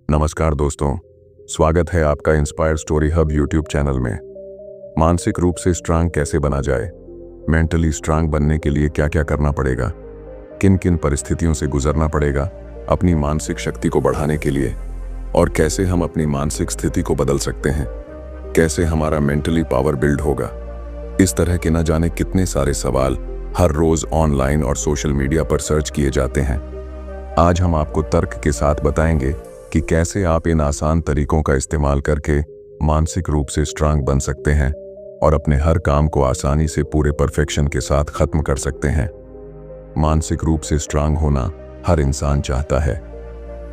नमस्कार दोस्तों, स्वागत है आपका inspire story hub YouTube channel में। मानसिक रूप से स्ट्रांग कैसे बना जाए, मेंटली स्ट्रांग बनने के लिए क्या क्या करना पड़ेगा, किन किन परिस्थितियों से गुजरना पड़ेगा अपनी मानसिक शक्ति को बढ़ाने के लिए, और कैसे हम अपनी मानसिक स्थिति को बदल सकते हैं, कैसे हमारा मेंटली पावर बिल्ड होगा। इस तरह के न जाने कितने सारे सवाल हर रोज ऑनलाइन और सोशल मीडिया पर सर्च किए जाते हैं। आज हम आपको तर्क के साथ बताएंगे कि कैसे आप इन आसान तरीकों का इस्तेमाल करके मानसिक रूप से स्ट्रांग बन सकते हैं और अपने हर काम को आसानी से पूरे परफेक्शन के साथ खत्म कर सकते हैं। मानसिक रूप से स्ट्रांग होना हर इंसान चाहता है।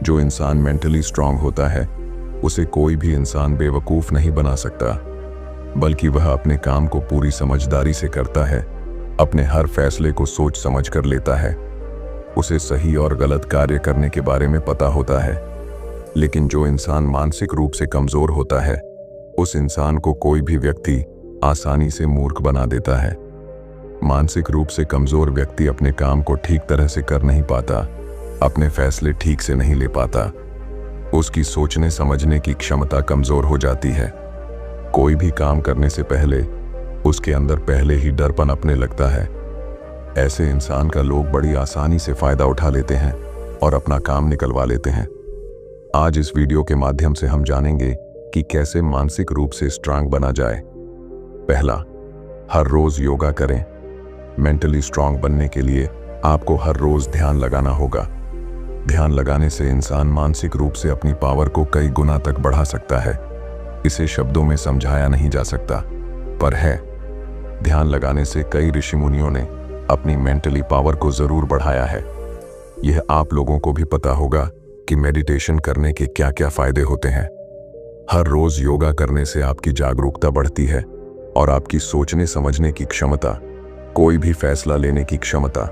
जो इंसान मेंटली स्ट्रांग होता है उसे कोई भी इंसान बेवकूफ नहीं बना सकता, बल्कि वह अपने काम को पूरी समझदारी से करता है, अपने हर फैसले को सोच समझ कर लेता है, उसे सही और गलत कार्य करने के बारे में पता होता है। लेकिन जो इंसान मानसिक रूप से कमजोर होता है उस इंसान को कोई भी व्यक्ति आसानी से मूर्ख बना देता है। मानसिक रूप से कमजोर व्यक्ति अपने काम को ठीक तरह से कर नहीं पाता, अपने फैसले ठीक से नहीं ले पाता, उसकी सोचने समझने की क्षमता कमजोर हो जाती है। कोई भी काम करने से पहले उसके अंदर पहले ही डर पनपने लगता है। ऐसे इंसान का लोग बड़ी आसानी से फायदा उठा लेते हैं और अपना काम निकलवा लेते हैं। आज इस वीडियो के माध्यम से हम जानेंगे कि कैसे मानसिक रूप से स्ट्रांग बना जाए। पहला, हर रोज योगा करें। मेंटली स्ट्रांग बनने के लिए आपको हर रोज ध्यान लगाना होगा। ध्यान लगाने से इंसान मानसिक रूप से अपनी पावर को कई गुना तक बढ़ा सकता है। इसे शब्दों में समझाया नहीं जा सकता, पर है। ध्यान लगाने से कई ऋषि मुनियों ने अपनी मेंटली पावर को जरूर बढ़ाया है। यह आप लोगों को भी पता होगा कि मेडिटेशन करने के क्या क्या फायदे होते हैं। हर रोज योगा करने से आपकी जागरूकता बढ़ती है और आपकी सोचने समझने की क्षमता, कोई भी फैसला लेने की क्षमता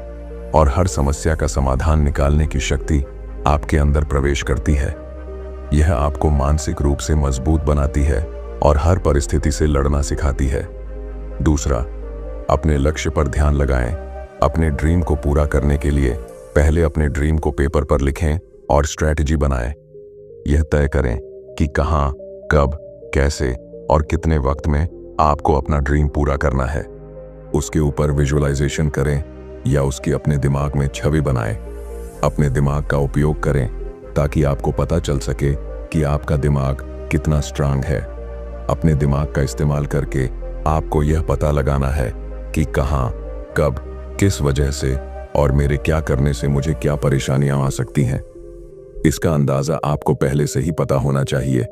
और हर समस्या का समाधान निकालने की शक्ति आपके अंदर प्रवेश करती है। यह आपको मानसिक रूप से मजबूत बनाती है और हर परिस्थिति से लड़ना सिखाती है। दूसरा, अपने लक्ष्य पर ध्यान लगाएं। अपने ड्रीम को पूरा करने के लिए पहले अपने ड्रीम को पेपर पर लिखें और स्ट्रैटेजी बनाएं। यह तय करें कि कहां, कब, कैसे और कितने वक्त में आपको अपना ड्रीम पूरा करना है। उसके ऊपर विजुअलाइजेशन करें या उसकी अपने दिमाग में छवि बनाएं। अपने दिमाग का उपयोग करें ताकि आपको पता चल सके कि आपका दिमाग कितना स्ट्रांग है। अपने दिमाग का इस्तेमाल करके आपको यह पता लगाना है कि कहां, कब, किस वजह से और मेरे क्या करने से मुझे क्या परेशानियां आ सकती हैं। इसका अंदाजा आपको पहले से ही पता होना चाहिए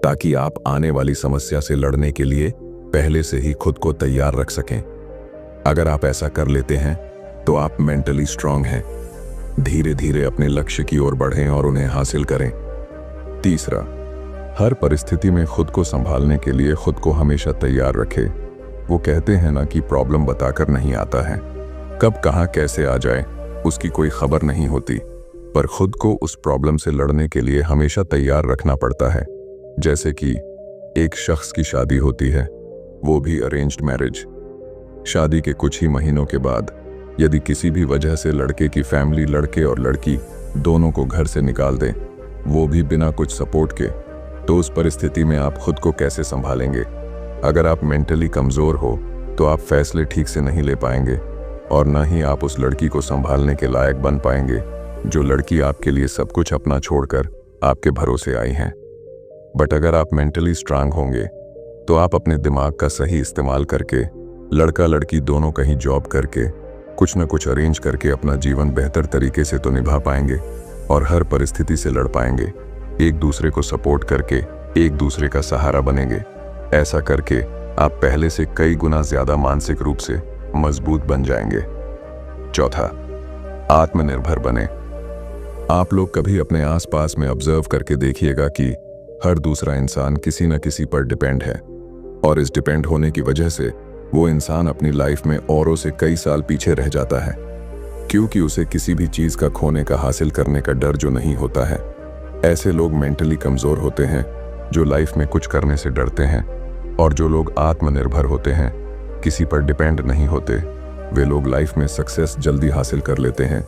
ताकि आप आने वाली समस्या से लड़ने के लिए पहले से ही खुद को तैयार रख सकें। अगर आप ऐसा कर लेते हैं तो आप मेंटली स्ट्रांग हैं। धीरे धीरे अपने लक्ष्य की ओर बढ़ें और उन्हें हासिल करें। तीसरा, हर परिस्थिति में खुद को संभालने के लिए खुद को हमेशा तैयार रखें। वो कहते हैं ना कि प्रॉब्लम बताकर नहीं आता है, कब कहां कैसे आ जाए उसकी कोई खबर नहीं होती, पर खुद को उस प्रॉब्लम से लड़ने के लिए हमेशा तैयार रखना पड़ता है। जैसे कि एक शख्स की शादी होती है, वो भी अरेंज्ड मैरिज। शादी के कुछ ही महीनों के बाद यदि किसी भी वजह से लड़के की फैमिली लड़के और लड़की दोनों को घर से निकाल दे, वो भी बिना कुछ सपोर्ट के, तो उस परिस्थिति में आप खुद को कैसे संभालेंगे? अगर आप मेंटली कमजोर हो तो आप फैसले ठीक से नहीं ले पाएंगे और न ही आप उस लड़की को संभालने के लायक बन पाएंगे जो लड़की आपके लिए सब कुछ अपना छोड़कर आपके भरोसे आई है। बट अगर आप मेंटली स्ट्रांग होंगे तो आप अपने दिमाग का सही इस्तेमाल करके लड़का लड़की दोनों कहीं जॉब करके कुछ न कुछ अरेंज करके अपना जीवन बेहतर तरीके से तो निभा पाएंगे और हर परिस्थिति से लड़ पाएंगे। एक दूसरे को सपोर्ट करके एक दूसरे का सहारा बनेंगे। ऐसा करके आप पहले से कई गुना ज्यादा मानसिक रूप से मजबूत बन जाएंगे। चौथा, आत्मनिर्भर बने। आप लोग कभी अपने आसपास में ऑब्जर्व करके देखिएगा कि हर दूसरा इंसान किसी न किसी पर डिपेंड है और इस डिपेंड होने की वजह से वो इंसान अपनी लाइफ में औरों से कई साल पीछे रह जाता है, क्योंकि उसे किसी भी चीज का खोने का हासिल करने का डर जो नहीं होता है। ऐसे लोग मेंटली कमजोर होते हैं जो लाइफ में कुछ करने से डरते हैं, और जो लोग आत्मनिर्भर होते हैं, किसी पर डिपेंड नहीं होते, वे लोग लाइफ में सक्सेस जल्दी हासिल कर लेते हैं,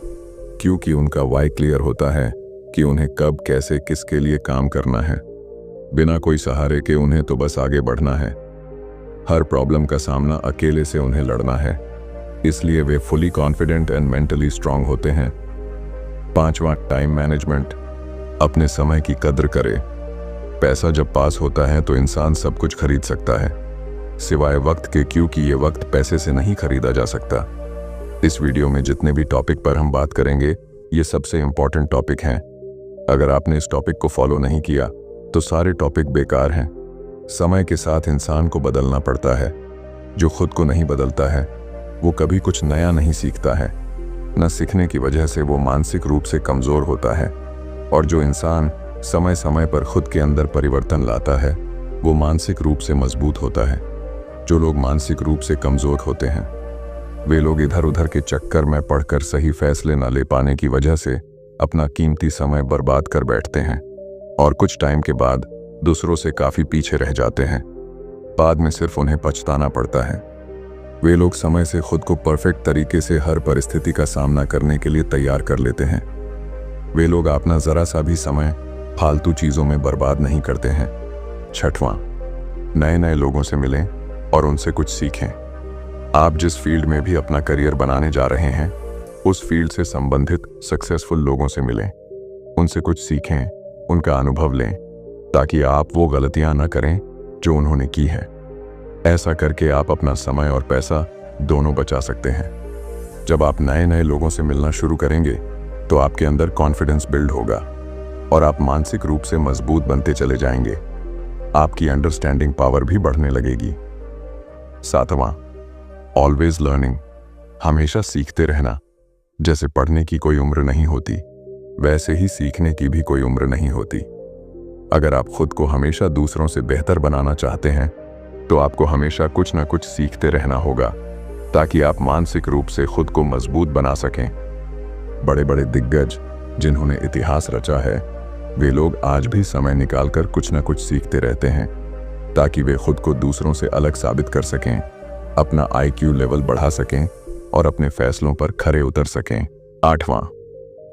क्योंकि उनका वाई क्लियर होता है कि उन्हें कब कैसे किसके लिए काम करना है। बिना कोई सहारे के उन्हें तो बस आगे बढ़ना है। हर प्रॉब्लम का सामना अकेले से उन्हें लड़ना है, इसलिए वे fully confident and mentally strong होते हैं। 5वां, टाइम मैनेजमेंट। अपने समय की कद्र करें। पैसा जब पास होता है तो इंसान सब कुछ खरीद सकता है, सिवाय वक्त के, क्योंकि ये वक्त पैसे से नहीं खरीदा जा सकता। इस वीडियो में जितने भी टॉपिक पर हम बात करेंगे, ये सबसे इंपॉर्टेंट टॉपिक हैं। अगर आपने इस टॉपिक को फॉलो नहीं किया तो सारे टॉपिक बेकार हैं। समय के साथ इंसान को बदलना पड़ता है। जो खुद को नहीं बदलता है वो कभी कुछ नया नहीं सीखता है। न सीखने की वजह से वो मानसिक रूप से कमज़ोर होता है, और जो इंसान समय समय पर खुद के अंदर परिवर्तन लाता है वो मानसिक रूप से मजबूत होता है। जो लोग मानसिक रूप से कमज़ोर होते हैं वे लोग इधर उधर के चक्कर में पड़कर सही फैसले न ले पाने की वजह से अपना कीमती समय बर्बाद कर बैठते हैं, और कुछ टाइम के बाद दूसरों से काफ़ी पीछे रह जाते हैं। बाद में सिर्फ उन्हें पछताना पड़ता है। वे लोग समय से खुद को परफेक्ट तरीके से हर परिस्थिति का सामना करने के लिए तैयार कर लेते हैं। वे लोग अपना ज़रा सा भी समय फालतू चीज़ों में बर्बाद नहीं करते हैं। 6वां, नए नए लोगों से मिलें और उनसे कुछ सीखें। आप जिस फील्ड में भी अपना करियर बनाने जा रहे हैं उस फील्ड से संबंधित सक्सेसफुल लोगों से मिलें, उनसे कुछ सीखें, उनका अनुभव लें, ताकि आप वो गलतियां न करें जो उन्होंने की है। ऐसा करके आप अपना समय और पैसा दोनों बचा सकते हैं। जब आप नए नए लोगों से मिलना शुरू करेंगे तो आपके अंदर कॉन्फिडेंस बिल्ड होगा और आप मानसिक रूप से मजबूत बनते चले जाएंगे। आपकी अंडरस्टैंडिंग पावर भी बढ़ने लगेगी। 7वां, ऑलवेज लर्निंग। हमेशा सीखते रहना। जैसे पढ़ने की कोई उम्र नहीं होती, वैसे ही सीखने की भी कोई उम्र नहीं होती। अगर आप खुद को हमेशा दूसरों से बेहतर बनाना चाहते हैं तो आपको हमेशा कुछ न कुछ सीखते रहना होगा, ताकि आप मानसिक रूप से खुद को मजबूत बना सकें। बड़े बड़े दिग्गज जिन्होंने इतिहास रचा है, वे लोग आज भी समय निकालकर कुछ न कुछ सीखते रहते हैं, ताकि वे खुद को दूसरों से अलग साबित कर सकें, अपना IQ लेवल बढ़ा सकें और अपने फैसलों पर खरे उतर सकें। 8वां,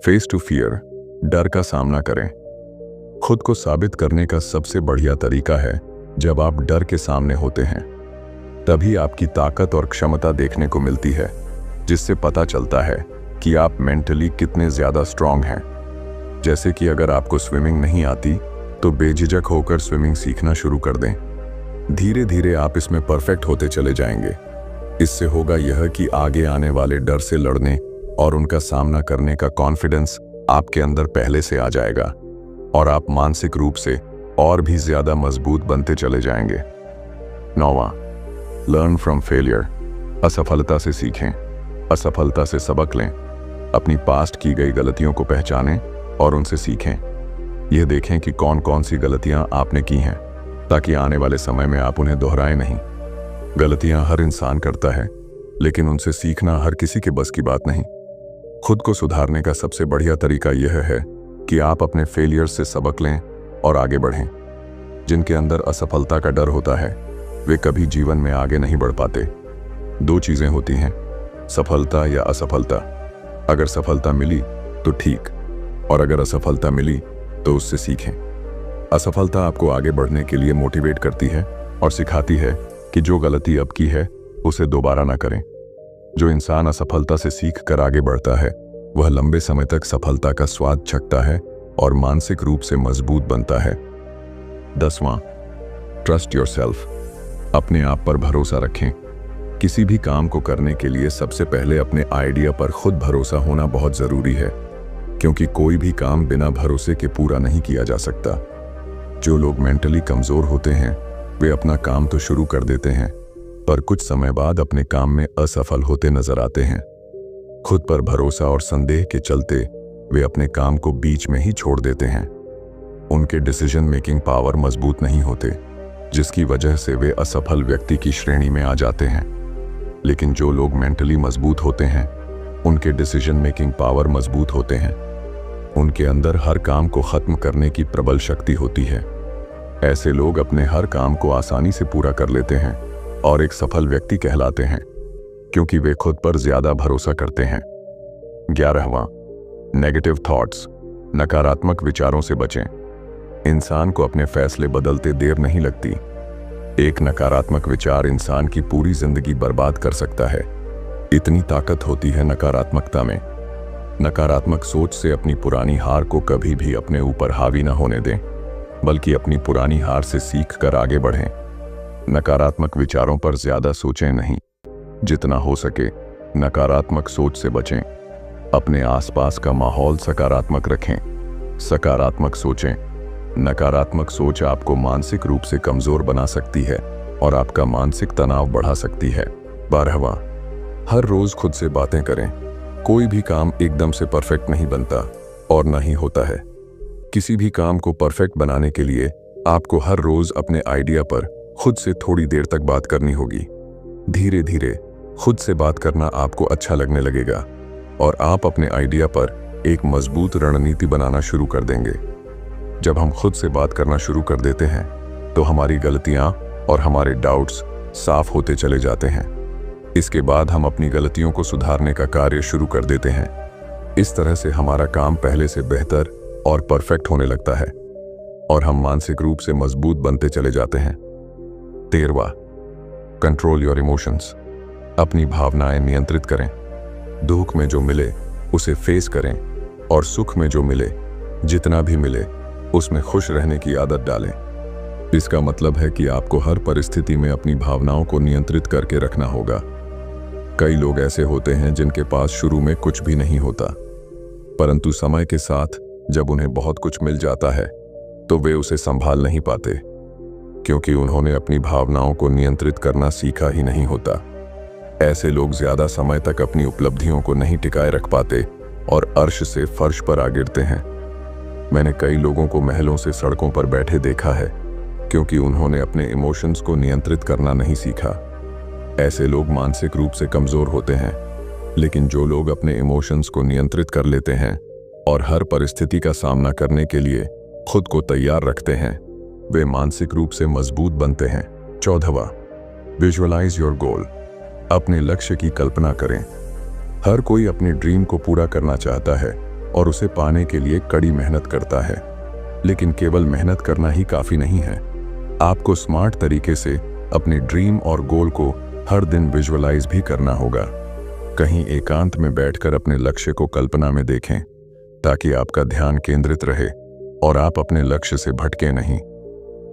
फेस टू फियर। डर का सामना करें। खुद को साबित करने का सबसे बढ़िया तरीका है जब आप डर के सामने होते हैं। तभी आपकी ताकत और क्षमता देखने को मिलती है, जिससे पता चलता है कि आप मेंटली कितने ज़्यादा स्ट्रांग हैं। जैसे कि अगर आपको स्विमिंग नहीं आती तो बेझिझक होकर स्विमिंग सीखना शुरू कर दें। धीरे धीरे आप इसमें परफेक्ट होते चले जाएंगे। इससे होगा यह कि आगे आने वाले डर से लड़ने और उनका सामना करने का कॉन्फिडेंस आपके अंदर पहले से आ जाएगा, और आप मानसिक रूप से और भी ज्यादा मजबूत बनते चले जाएंगे। 9वां, लर्न फ्रॉम फेलियर। असफलता से सीखें, असफलता से सबक लें। अपनी पास्ट की गई गलतियों को पहचानें और उनसे सीखें। यह देखें कि कौन कौन सी गलतियां आपने की हैं, ताकि आने वाले समय में आप उन्हें दोहराएं नहीं। गलतियां हर इंसान करता है, लेकिन उनसे सीखना हर किसी के बस की बात नहीं। खुद को सुधारने का सबसे बढ़िया तरीका यह है कि आप अपने फेलियर से सबक लें और आगे बढ़ें। जिनके अंदर असफलता का डर होता है वे कभी जीवन में आगे नहीं बढ़ पाते। 2 चीजें होती हैं, सफलता या असफलता। अगर सफलता मिली तो ठीक, और अगर असफलता मिली तो उससे सीखें। असफलता आपको आगे बढ़ने के लिए मोटिवेट करती है और सिखाती है कि जो गलती अब की है उसे दोबारा ना करें। जो इंसान असफलता से सीख कर आगे बढ़ता है वह लंबे समय तक सफलता का स्वाद चखता है और मानसिक रूप से मजबूत बनता है। 10वां, ट्रस्ट योरसेल्फ। अपने आप पर भरोसा रखें। किसी भी काम को करने के लिए सबसे पहले अपने आइडिया पर खुद भरोसा होना बहुत जरूरी है, क्योंकि कोई भी काम बिना भरोसे के पूरा नहीं किया जा सकता। जो लोग मेंटली कमजोर होते हैं वे अपना काम तो शुरू कर देते हैं, पर कुछ समय बाद अपने काम में असफल होते नजर आते हैं। खुद पर भरोसा और संदेह के चलते वे अपने काम को बीच में ही छोड़ देते हैं। उनके डिसीजन मेकिंग पावर मजबूत नहीं होते, जिसकी वजह से वे असफल व्यक्ति की श्रेणी में आ जाते हैं। लेकिन जो लोग मेंटली मजबूत होते हैं उनके डिसीजन मेकिंग पावर मजबूत होते हैं। उनके अंदर हर काम को खत्म करने की प्रबल शक्ति होती है। ऐसे लोग अपने हर काम को आसानी से पूरा कर लेते हैं और एक सफल व्यक्ति कहलाते हैं, क्योंकि वे खुद पर ज्यादा भरोसा करते हैं। 11वां, नेगेटिव थॉट्स। नकारात्मक विचारों से बचें। इंसान को अपने फैसले बदलते देर नहीं लगती। एक नकारात्मक विचार इंसान की पूरी जिंदगी बर्बाद कर सकता है। इतनी ताकत होती है नकारात्मकता में। नकारात्मक सोच से अपनी पुरानी हार को कभी भी अपने ऊपर हावी न होने दें, बल्कि अपनी पुरानी हार से सीख कर आगे बढ़ें। नकारात्मक विचारों पर ज्यादा सोचें नहीं, जितना हो सके नकारात्मक सोच से बचें। अपने आसपास का माहौल सकारात्मक रखें, सकारात्मक सोचें। नकारात्मक सोच आपको मानसिक रूप से कमजोर बना सकती है और आपका मानसिक तनाव बढ़ा सकती है। 12वां, हर रोज खुद से बातें करें। कोई भी काम एकदम से परफेक्ट नहीं बनता और ना ही होता है। किसी भी काम को परफेक्ट बनाने के लिए आपको हर रोज अपने आइडिया पर खुद से थोड़ी देर तक बात करनी होगी। धीरे धीरे खुद से बात करना आपको अच्छा लगने लगेगा और आप अपने आइडिया पर एक मजबूत रणनीति बनाना शुरू कर देंगे। जब हम खुद से बात करना शुरू कर देते हैं तो हमारी गलतियां और हमारे डाउट्स साफ होते चले जाते हैं। इसके बाद हम अपनी गलतियों को सुधारने का कार्य शुरू कर देते हैं। इस तरह से हमारा काम पहले से बेहतर और परफेक्ट होने लगता है और हम मानसिक रूप से मजबूत बनते चले जाते हैं। 13वां, कंट्रोल योर इमोशंस। अपनी भावनाएं नियंत्रित करें। दुख में जो मिले उसे फेस करें और सुख में जो मिले, जितना भी मिले, उसमें खुश रहने की आदत डालें। इसका मतलब है कि आपको हर परिस्थिति में अपनी भावनाओं को नियंत्रित करके रखना होगा। कई लोग ऐसे होते हैं जिनके पास शुरू में कुछ भी नहीं होता, परंतु समय के साथ जब उन्हें बहुत कुछ मिल जाता है तो वे उसे संभाल नहीं पाते, क्योंकि उन्होंने अपनी भावनाओं को नियंत्रित करना सीखा ही नहीं होता। ऐसे लोग ज्यादा समय तक अपनी उपलब्धियों को नहीं टिकाए रख पाते और अर्श से फर्श पर आ गिरते हैं। मैंने कई लोगों को महलों से सड़कों पर बैठे देखा है, क्योंकि उन्होंने अपने इमोशंस को नियंत्रित करना नहीं सीखा। ऐसे लोग मानसिक रूप से कमजोर होते हैं, लेकिन जो लोग अपने इमोशंस को नियंत्रित कर लेते हैं और हर परिस्थिति का सामना करने के लिए खुद को तैयार रखते हैं, वे मानसिक रूप से मजबूत बनते हैं। 14वां, विजुअलाइज योर गोल। अपने लक्ष्य की कल्पना करें। हर कोई अपने ड्रीम को पूरा करना चाहता है और उसे पाने के लिए कड़ी मेहनत करता है, लेकिन केवल मेहनत करना ही काफी नहीं है। आपको स्मार्ट तरीके से अपने ड्रीम और गोल को हर दिन विजुअलाइज भी करना होगा। कहीं एकांत में बैठकर अपने लक्ष्य को कल्पना में देखें, ताकि आपका ध्यान केंद्रित रहे और आप अपने लक्ष्य से भटके नहीं।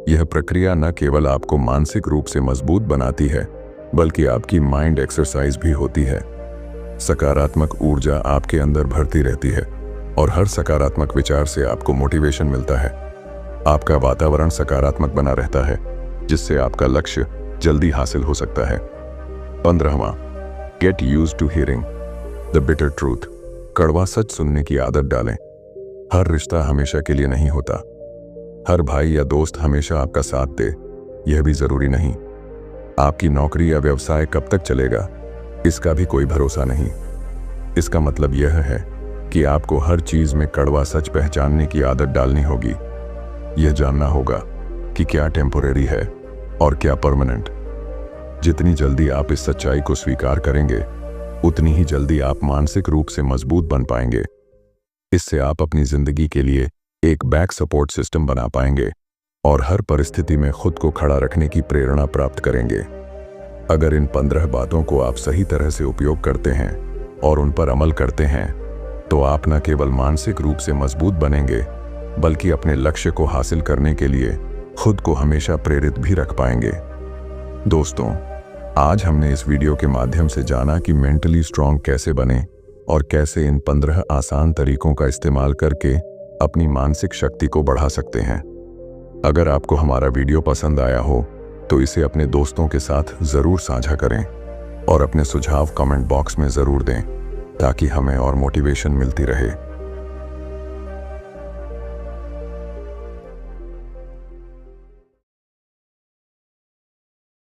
यह प्रक्रिया न केवल आपको मानसिक रूप से मजबूत बनाती है, बल्कि आपकी माइंड एक्सरसाइज भी होती है। सकारात्मक ऊर्जा आपके अंदर भरती रहती है और हर सकारात्मक विचार से आपको मोटिवेशन मिलता है। आपका वातावरण सकारात्मक बना रहता है, जिससे आपका लक्ष्य जल्दी हासिल हो सकता है। 15वां, get used to hearing the bitter truth. कड़वा सच सुनने की आदत डालें। हर रिश्ता हमेशा के लिए नहीं होता। हर भाई या दोस्त हमेशा आपका साथ दे, यह भी जरूरी नहीं। आपकी नौकरी या व्यवसाय कब तक चलेगा, इसका भी कोई भरोसा नहीं। इसका मतलब यह है कि आपको हर चीज में कड़वा सच पहचानने की आदत डालनी होगी। यह जानना होगा कि क्या टेम्पोरेरी है और क्या परमानेंट। जितनी जल्दी आप इस सच्चाई को स्वीकार करेंगे, उतनी ही जल्दी आप मानसिक रूप से मजबूत बन पाएंगे। इससे आप अपनी जिंदगी के लिए एक बैक सपोर्ट सिस्टम बना पाएंगे और हर परिस्थिति में खुद को खड़ा रखने की प्रेरणा प्राप्त करेंगे। अगर इन 15 बातों को आप सही तरह से उपयोग करते हैं और उन पर अमल करते हैं, तो आप न केवल मानसिक रूप से मजबूत बनेंगे, बल्कि अपने लक्ष्य को हासिल करने के लिए खुद को हमेशा प्रेरित भी रख पाएंगे। दोस्तों, आज हमने इस वीडियो के माध्यम से जाना कि मेंटली स्ट्रांग कैसे बने और कैसे इन 15 आसान तरीकों का इस्तेमाल करके अपनी मानसिक शक्ति को बढ़ा सकते हैं। अगर आपको हमारा वीडियो पसंद आया हो तो इसे अपने दोस्तों के साथ जरूर साझा करें और अपने सुझाव कमेंट बॉक्स में जरूर दें, ताकि हमें और मोटिवेशन मिलती रहे।